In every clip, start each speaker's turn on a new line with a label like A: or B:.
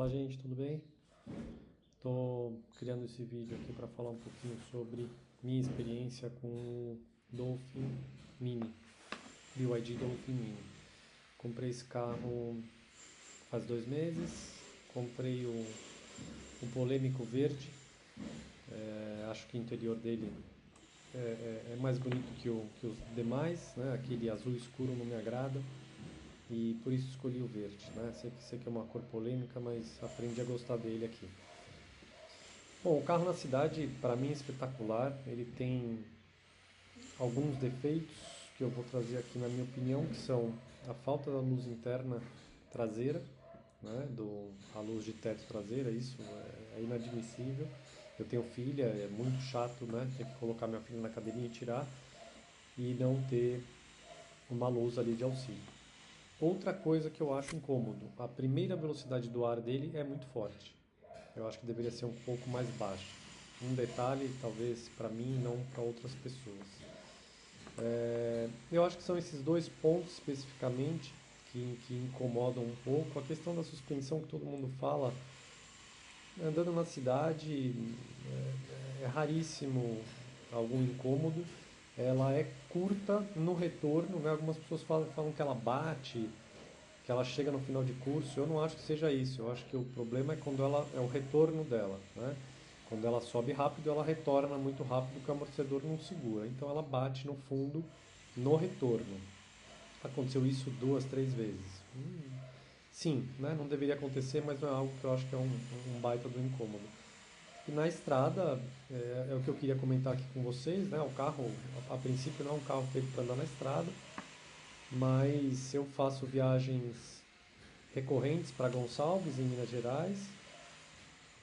A: Fala, gente, tudo bem? Estou criando esse vídeo aqui para falar um pouquinho sobre minha experiência com o Dolphin Mini, BYD Dolphin Mini. Comprei esse carro faz 2 meses, comprei o polêmico verde. Acho que o interior dele é mais bonito que os demais, né? Aquele azul escuro não me agrada e por isso escolhi o verde, né? Sei que é uma cor polêmica, mas aprendi a gostar dele aqui. Bom, o carro na cidade, para mim, é espetacular. Ele tem alguns defeitos que eu vou trazer aqui na minha opinião, que são a falta da luz interna traseira, né, a luz de teto traseira, isso é inadmissível. Eu tenho filha, é muito chato, né, ter que colocar minha filha na cadeirinha e tirar e não ter uma luz ali de auxílio. Outra coisa que eu acho incômodo, a primeira velocidade do ar dele é muito forte. Eu acho que deveria ser um pouco mais baixa. Um detalhe, talvez para mim, não para outras pessoas. Eu acho que são esses dois pontos especificamente que incomodam um pouco. A questão da suspensão que todo mundo fala, andando na cidade é raríssimo algum incômodo. Ela é curta no retorno, né? Algumas pessoas falam que ela bate, que ela chega no final de curso. Eu não acho que seja isso. Eu acho que o problema é quando ela é o retorno dela, né? Quando ela sobe rápido, ela retorna muito rápido que o amortecedor não segura. Então ela bate no fundo no retorno. Aconteceu isso 2, 3 vezes. Sim, né? Não deveria acontecer, mas não é algo que eu acho que é um baita do incômodo. E na estrada, é o que eu queria comentar aqui com vocês, né? O carro, a princípio, não é um carro feito para andar na estrada, mas eu faço viagens recorrentes para Gonçalves, em Minas Gerais,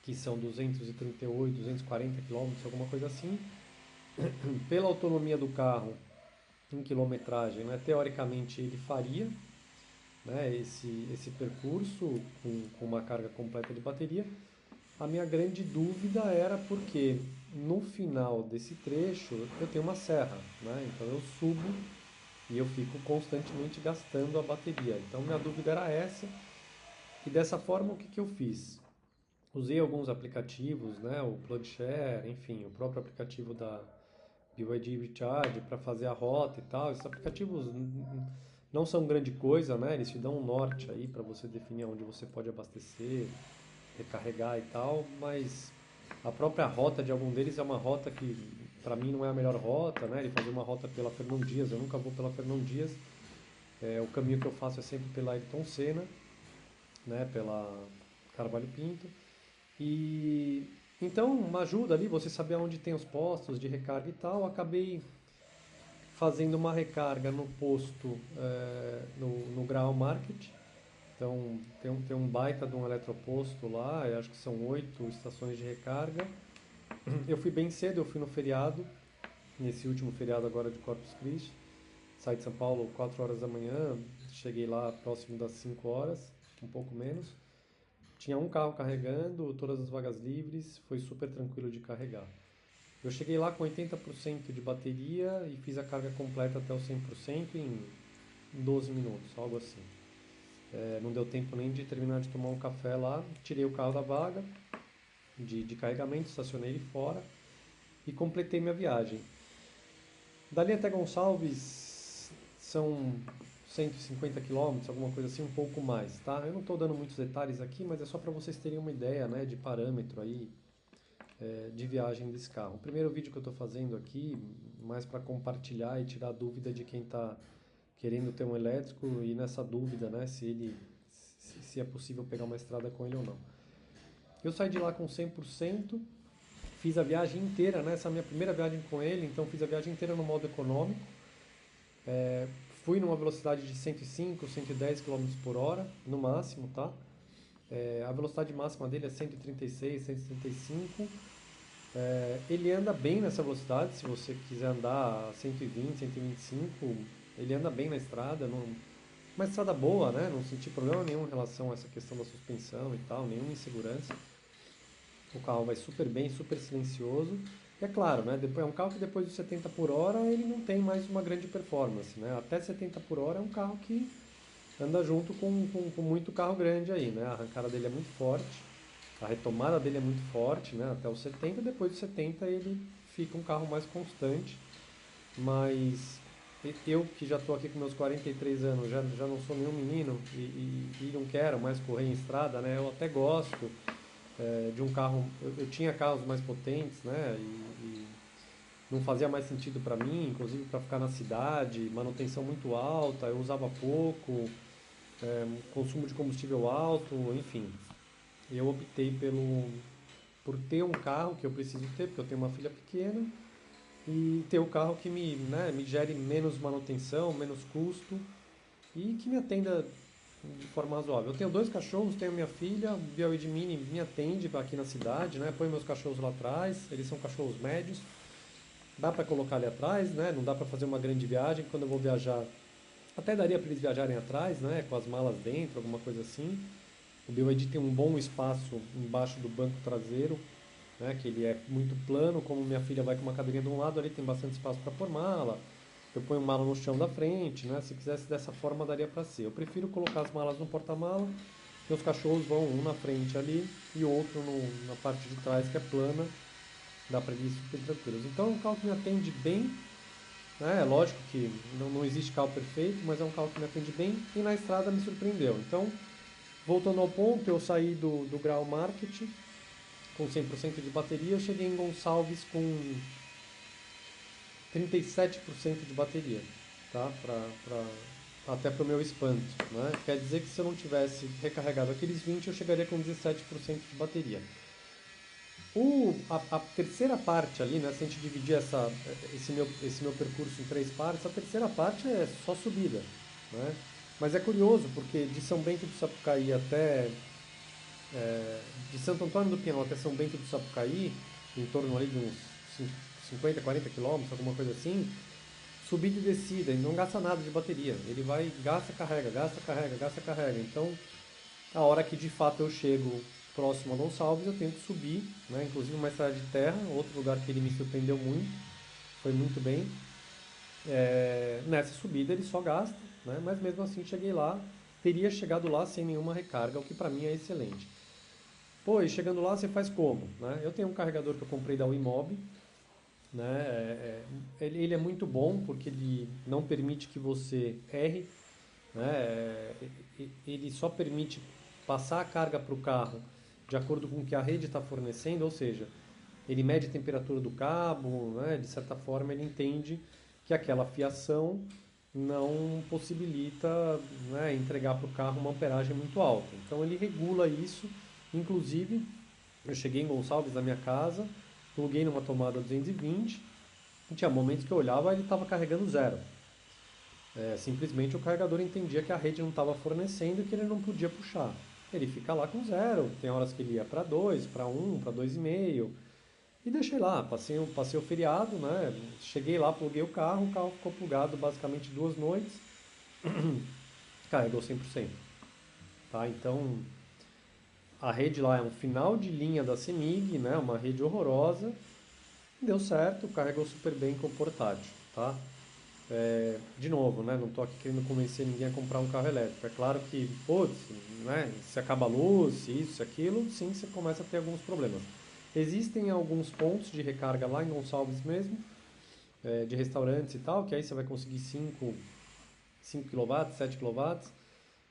A: que são 238, 240 quilômetros, alguma coisa assim. Pela autonomia do carro em quilometragem, né, teoricamente ele faria, né, esse percurso com uma carga completa de bateria. A minha grande dúvida era porque no final desse trecho eu tenho uma serra, né, então eu subo e eu fico constantemente gastando a bateria. Então minha dúvida era essa, e dessa forma o que eu fiz? Usei alguns aplicativos, né, o PlugShare, enfim, o próprio aplicativo da BYD Recharge para fazer a rota e tal. Esses aplicativos não são grande coisa, né? Eles te dão um norte aí para você definir onde você pode abastecer, recarregar e tal, mas a própria rota de algum deles é uma rota que para mim não é a melhor rota, né? Ele fazia uma rota pela Fernão Dias, eu nunca vou pela Fernão Dias. O caminho que eu faço é sempre pela Ayrton Senna, né? Pela Carvalho Pinto. E então, uma ajuda ali, você saber onde tem os postos de recarga e tal. Acabei fazendo uma recarga no posto, no Grau Market. Então, tem um baita de um eletroposto lá, eu acho que são 8 estações de recarga. Eu fui bem cedo, eu fui no feriado, nesse último feriado agora de Corpus Christi. Saí de São Paulo 4 horas da manhã, cheguei lá próximo das 5 horas, um pouco menos. Tinha um carro carregando, todas as vagas livres, foi super tranquilo de carregar. Eu cheguei lá com 80% de bateria e fiz a carga completa até os 100% em 12 minutos, algo assim. Não deu tempo nem de terminar de tomar um café lá, tirei o carro da vaga de carregamento, estacionei ele fora e completei minha viagem. Dali até Gonçalves são 150 quilômetros, alguma coisa assim, um pouco mais, tá? Eu não estou dando muitos detalhes aqui, mas é só para vocês terem uma ideia, né, de parâmetro aí, de viagem desse carro. O primeiro vídeo que eu estou fazendo aqui, mais para compartilhar e tirar a dúvida de quem está querendo ter um elétrico e nessa dúvida, né, se é possível pegar uma estrada com ele ou não. Eu saí de lá com 100%, fiz a viagem inteira, né, essa é a minha primeira viagem com ele, então fiz a viagem inteira no modo econômico. Fui numa velocidade de 105, 110 km por hora, no máximo, tá? A velocidade máxima dele é 136, 135. Ele anda bem nessa velocidade, se você quiser andar a 120, 125, ele anda bem na estrada, uma estrada boa, né? Não senti problema nenhum em relação a essa questão da suspensão e tal, nenhuma insegurança. O carro vai super bem, super silencioso. E é claro, né? É um carro que depois dos 70 por hora ele não tem mais uma grande performance, né? Até 70 por hora é um carro que anda junto com muito carro grande aí, né? A arrancada dele é muito forte, a retomada dele é muito forte, né? Até os 70, depois dos 70 ele fica um carro mais constante, mas eu que já estou aqui com meus 43 anos, já não sou nenhum menino e não quero mais correr em estrada, né? Eu até gosto de um carro, eu tinha carros mais potentes, né? E não fazia mais sentido para mim, inclusive para ficar na cidade, manutenção muito alta, eu usava pouco, consumo de combustível alto, enfim. Eu optei por ter um carro que eu preciso ter, porque eu tenho uma filha pequena, e ter o carro que me gere menos manutenção, menos custo e que me atenda de forma razoável. Eu tenho dois cachorros, tenho minha filha, o BYD Mini me atende aqui na cidade, né? Põe meus cachorros lá atrás, eles são cachorros médios, dá para colocar ali atrás, né? Não dá para fazer uma grande viagem. Quando eu vou viajar, até daria para eles viajarem atrás, né? Com as malas dentro, alguma coisa assim. O BYD tem um bom espaço embaixo do banco traseiro, né? Que ele é muito plano. Como minha filha vai com uma cadeirinha de um lado, ali tem bastante espaço para pôr mala. Eu ponho mala no chão da frente, né? Se quisesse dessa forma daria para ser. Eu prefiro colocar as malas no porta-mala. Meus cachorros vão um na frente ali e outro na parte de trás que é plana. Dá para eles super tranquilos. Então é um carro que me atende bem, né? É lógico que não existe carro perfeito, mas é um carro que me atende bem e na estrada me surpreendeu. Então, voltando ao ponto, eu saí do Grau Market com 100% de bateria, eu cheguei em Gonçalves com 37% de bateria, tá? Até para o meu espanto, né? Quer dizer que se eu não tivesse recarregado aqueles 20, eu chegaria com 17% de bateria. A terceira parte ali, né, se a gente dividir esse meu percurso em três partes, a terceira parte é só subida, né? Mas é curioso, porque de São Bento do Sapucaí de Santo Antônio do Pinhal até São Bento do Sapucaí, em torno ali de uns 50, 40 quilômetros, alguma coisa assim, subida e descida, e não gasta nada de bateria. Ele vai, gasta, carrega, gasta, carrega, gasta, carrega. Então, a hora que de fato eu chego próximo a Gonçalves, eu tenho que subir, né? Inclusive uma estrada de terra, outro lugar que ele me surpreendeu muito, foi muito bem. Nessa subida ele só gasta, né? Mas mesmo assim cheguei lá, teria chegado lá sem nenhuma recarga, o que para mim é excelente. Pô, e chegando lá você faz como? Né? Eu tenho um carregador que eu comprei da Wimob, né? Ele é muito bom porque ele não permite que você erre, né? Ele só permite passar a carga para o carro de acordo com o que a rede está fornecendo, ou seja, ele mede a temperatura do cabo, né? De certa forma ele entende que aquela fiação não possibilita, né, entregar para o carro uma amperagem muito alta. Então ele regula isso, inclusive eu cheguei em Gonçalves na minha casa, pluguei numa tomada 220 e tinha momentos que eu olhava e ele estava carregando zero. Simplesmente o carregador entendia que a rede não estava fornecendo e que ele não podia puxar. Ele fica lá com zero, tem horas que ele ia para 2, para 1, para 2,5 e deixei lá, passei o feriado, né? Cheguei lá, pluguei o carro ficou plugado basicamente 2 noites, carregou 100%. Tá? Então a rede lá é um final de linha da CEMIG, né? Uma rede horrorosa, deu certo, carregou super bem com o portátil. Tá? De novo, né? Não estou aqui querendo convencer ninguém a comprar um carro elétrico. É claro que, putz, né? Se acaba a luz, isso, aquilo, sim, você começa a ter alguns problemas. Existem alguns pontos de recarga lá em Gonçalves mesmo, de restaurantes e tal, que aí você vai conseguir 5 kW, 7 kW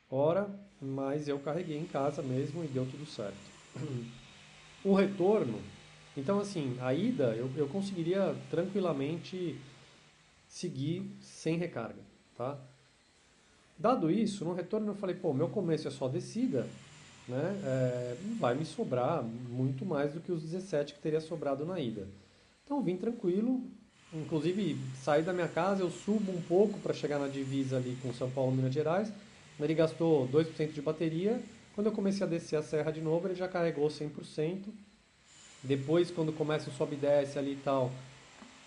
A: hora, mas eu carreguei em casa mesmo e deu tudo certo. O retorno, então assim, a ida eu conseguiria tranquilamente seguir sem recarga, tá? Dado isso, no retorno eu falei, pô, meu começo é só descida, né? Vai me sobrar muito mais do que os 17 que teria sobrado na ida. Então vim tranquilo, inclusive saí da minha casa, eu subo um pouco para chegar na divisa ali com São Paulo e Minas Gerais. Ele gastou 2% de bateria. Quando eu comecei a descer a serra de novo, ele já carregou 100%. Depois, quando começa o sobe e desce ali e tal,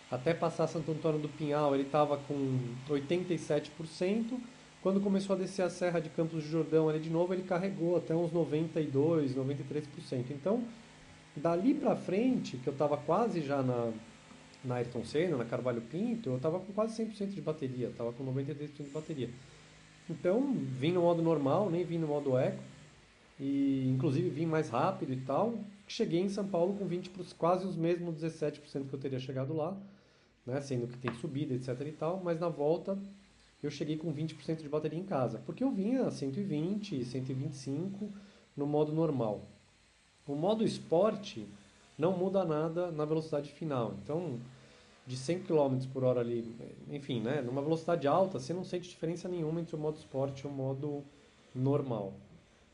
A: até passar Santo Antônio do Pinhal, ele estava com 87%. Quando começou a descer a serra de Campos de Jordão ali de novo, ele carregou até uns 92, 93%. Então, dali para frente, que eu estava quase já na Ayrton Senna, na Carvalho Pinto, eu estava com quase 100% de bateria, estava com 93% de bateria. Então, vim no modo normal, nem vim no modo eco, e inclusive vim mais rápido e tal. Cheguei em São Paulo com 20, quase os mesmos 17% que eu teria chegado lá, né? Sendo que tem subida, etc e tal, mas na volta eu cheguei com 20% de bateria em casa, porque eu vinha a 120, 125 no modo normal. O modo esporte não muda nada na velocidade final. Então, de 100 km por hora ali, enfim, né, numa velocidade alta, você não sente diferença nenhuma entre o modo esporte e o modo normal.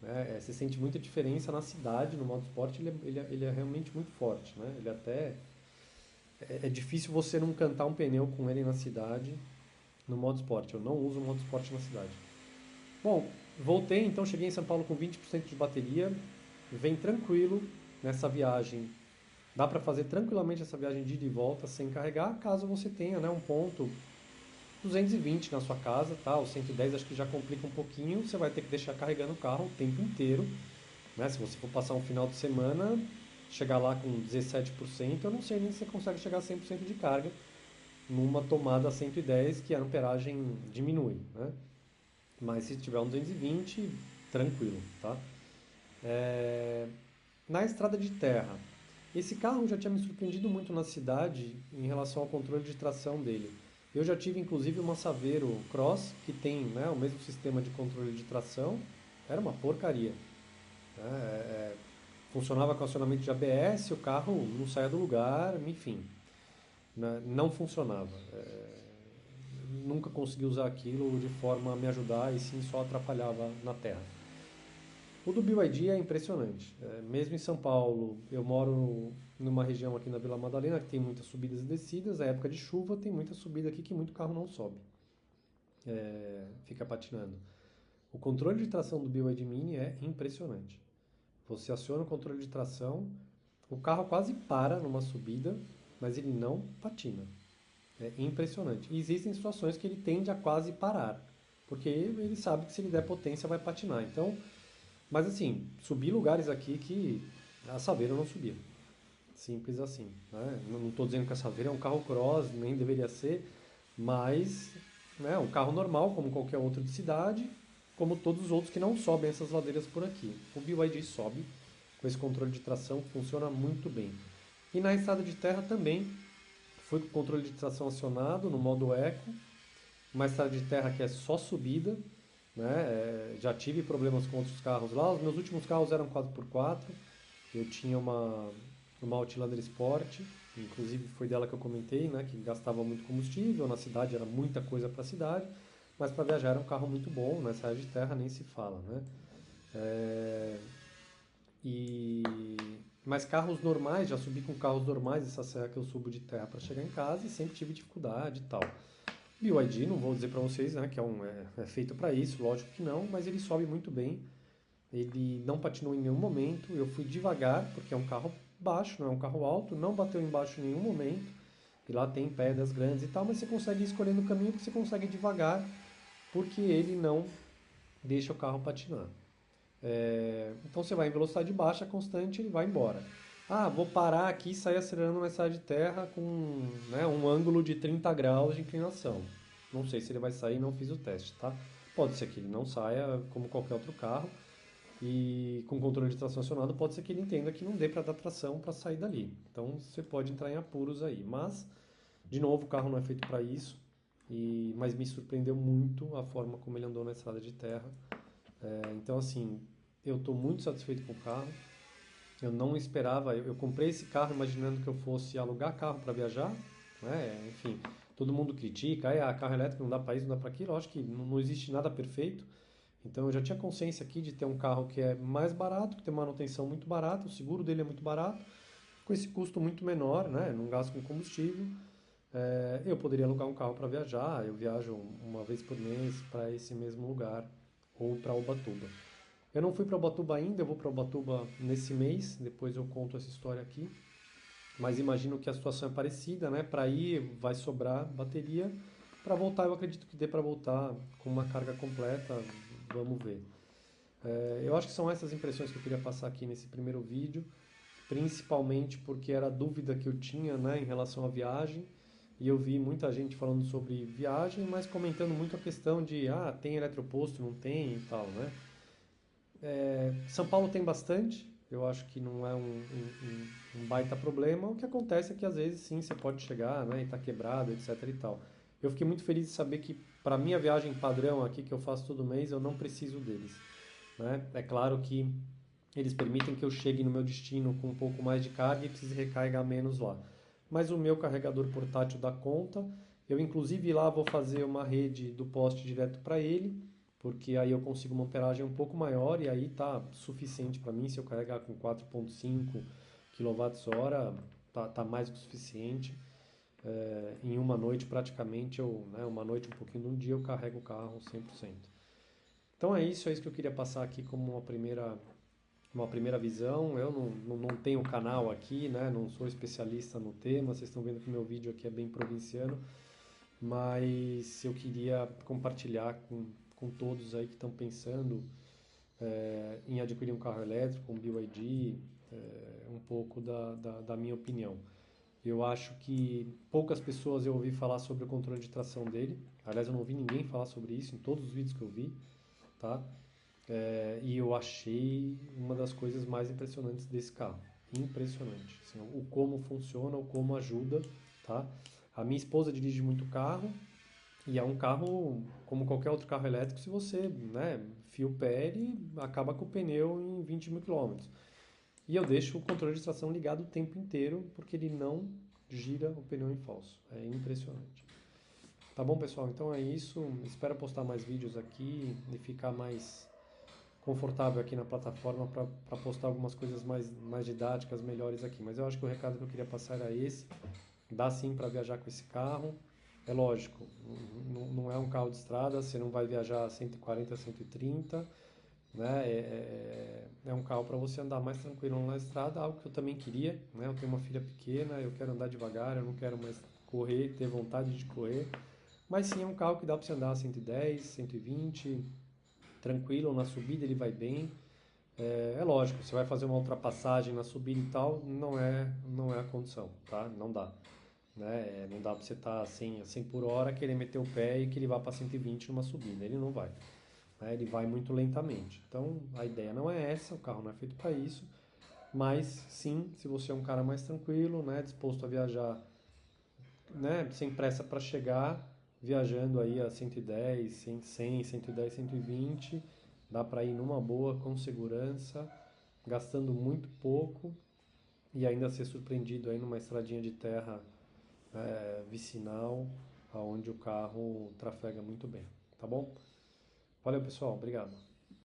A: Né? Você sente muita diferença na cidade, no modo esporte ele é realmente muito forte. Né? Ele até é difícil você não cantar um pneu com ele na cidade no modo esporte. Eu não uso o modo esporte na cidade. Bom, voltei, então cheguei em São Paulo com 20% de bateria, vem tranquilo nessa viagem. Dá para fazer tranquilamente essa viagem de ida e volta sem carregar, caso você tenha, né, um ponto 220 na sua casa, tá? O 110 acho que já complica um pouquinho, você vai ter que deixar carregando o carro o tempo inteiro, né? Se você for passar um final de semana, chegar lá com 17%, eu não sei nem se você consegue chegar a 100% de carga numa tomada 110 que a amperagem diminui, né? Mas se tiver um 220, tranquilo, tá? É, Na estrada de terra, esse carro já tinha me surpreendido muito na cidade em relação ao controle de tração dele. Eu já tive inclusive uma Saveiro Cross que tem, né, o mesmo sistema de controle de tração, era uma porcaria. Né? Funcionava com acionamento de ABS, o carro não saía do lugar, enfim, né, não funcionava. Nunca consegui usar aquilo de forma a me ajudar e sim só atrapalhava na terra. O do BYD é impressionante. Mesmo em São Paulo, eu moro numa região aqui na Vila Madalena que tem muitas subidas e descidas. Na época de chuva tem muita subida aqui que muito carro não sobe, fica patinando. O controle de tração do BYD Mini é impressionante. Você aciona o controle de tração, o carro quase para numa subida, mas ele não patina. É impressionante. E existem situações que ele tende a quase parar, porque ele sabe que se ele der potência vai patinar. Então, mas assim, subi lugares aqui que a Saveiro não subia. Simples assim. Né? Não estou dizendo que a Saveiro é um carro cross, nem deveria ser, mas é um carro normal, como qualquer outro de cidade, como todos os outros que não sobem essas ladeiras por aqui. O BYD sobe, com esse controle de tração, funciona muito bem. E na estrada de terra também, fui com o controle de tração acionado no modo Eco, uma estrada de terra que é só subida, né? Já tive problemas com outros carros lá. Os meus últimos carros eram 4x4. Eu tinha uma Outlander Sport, inclusive foi dela que eu comentei, né? Que gastava muito combustível. Na cidade era muita coisa para a cidade, mas para viajar era um carro muito bom. Na estrada de terra nem se fala, né? É, e mas carros normais, já subi com carros normais essa serra que eu subo de terra para chegar em casa e sempre tive dificuldade e tal. BYD, não vou dizer para vocês, né, que é feito para isso, lógico que não, mas ele sobe muito bem. Ele não patinou em nenhum momento. Eu fui devagar, porque é um carro baixo, não é um carro alto, não bateu embaixo em nenhum momento. E lá tem pedras grandes e tal, mas você consegue ir escolhendo o caminho porque você consegue ir devagar, porque ele não deixa o carro patinar. Então você vai em velocidade baixa, constante, ele vai embora. Ah, vou parar aqui e sair acelerando uma estrada de terra com, né, um ângulo de 30 graus de inclinação. Não sei se ele vai sair, não fiz o teste, tá? Pode ser que ele não saia como qualquer outro carro. E com controle de tração acionado, pode ser que ele entenda que não dê para dar tração para sair dali. Então você pode entrar em apuros aí. Mas, de novo, o carro não é feito para isso. Mas me surpreendeu muito a forma como ele andou na estrada de terra. Então, assim, eu estou muito satisfeito com o carro. Eu não esperava, eu comprei esse carro imaginando que eu fosse alugar carro para viajar, né? Enfim, todo mundo critica, carro elétrico não dá para isso, não dá para aquilo. Eu acho que não existe nada perfeito. Então eu já tinha consciência aqui de ter um carro que é mais barato, que tem manutenção muito barata, o seguro dele é muito barato, com esse custo muito menor, né? Não gasto com combustível. Eu poderia alugar um carro para viajar, eu viajo uma vez por mês para esse mesmo lugar, ou para Ubatuba. Eu não fui para Ubatuba ainda, eu vou para Ubatuba nesse mês, depois eu conto essa história aqui. Mas imagino que a situação é parecida, né? Para ir vai sobrar bateria, para voltar eu acredito que dê para voltar com uma carga completa, vamos ver. Eu acho que são essas impressões que eu queria passar aqui nesse primeiro vídeo, principalmente porque era a dúvida que eu tinha, né, em relação à viagem e eu vi muita gente falando sobre viagem, mas comentando muito a questão de, tem eletroposto, não tem e tal, né? São Paulo tem bastante, eu acho que não é um baita problema. O que acontece é que às vezes sim, você pode chegar, né, e tá quebrado, etc e tal. Eu fiquei muito feliz de saber que para minha viagem padrão aqui que eu faço todo mês, eu não preciso deles, né? É claro que eles permitem que eu chegue no meu destino com um pouco mais de carga e precise recarregar menos lá. Mas o meu carregador portátil dá conta. Eu inclusive lá vou fazer uma rede do poste direto para ele, porque aí eu consigo uma amperagem um pouco maior e aí tá suficiente para mim. Se eu carregar com 4,5 kWh, tá mais do que suficiente. Em uma noite praticamente, uma noite um pouquinho de um dia eu carrego o carro 100%. Então é isso que eu queria passar aqui como uma primeira visão. Eu não tenho canal aqui, né? Não sou especialista no tema. Vocês estão vendo que o meu vídeo aqui é bem provinciano, mas eu queria compartilhar com todos aí que estão pensando em adquirir um carro elétrico, um BYD, um pouco da minha opinião. Eu acho que poucas pessoas eu ouvi falar sobre o controle de tração dele. Aliás, eu não ouvi ninguém falar sobre isso em todos os vídeos que eu vi, tá? E eu achei uma das coisas mais impressionantes desse carro. Impressionante. Assim, o como funciona, o como ajuda, tá? A minha esposa dirige muito carro e é um carro como qualquer outro carro elétrico. Se você, né, fia o pé, ele acaba com o pneu em 20 mil quilômetros. E eu deixo o controle de tração ligado o tempo inteiro porque ele não gira o pneu em falso. É impressionante. Tá bom, pessoal? Então é isso. Espero postar mais vídeos aqui e ficar mais confortável aqui na plataforma para postar algumas coisas mais didáticas, melhores aqui. Mas eu acho que o recado que eu queria passar era esse. Dá sim para viajar com esse carro. É lógico, não é um carro de estrada, você não vai viajar a 140, 130, né? É um carro para você andar mais tranquilo na estrada, algo que eu também queria, né? Eu tenho uma filha pequena, eu quero andar devagar, eu não quero mais correr, ter vontade de correr. Mas sim, é um carro que dá para você andar a 110, 120, tranquilo, na subida ele vai bem. É lógico, você vai fazer uma ultrapassagem na subida e tal, não é a condição, tá? Não dá, né? Não dá pra você estar assim, a 100 por hora, querer meter o pé e que ele vá para 120 numa subida, ele não vai, né? Ele vai muito lentamente. Então, a ideia não é essa, o carro não é feito para isso, mas sim, se você é um cara mais tranquilo, né, disposto a viajar, né, sem pressa para chegar, viajando aí a 110, 100, 110, 120, dá para ir numa boa, com segurança, gastando muito pouco e ainda ser surpreendido aí numa estradinha de terra vicinal, aonde o carro trafega muito bem, tá bom? Valeu, pessoal, obrigado.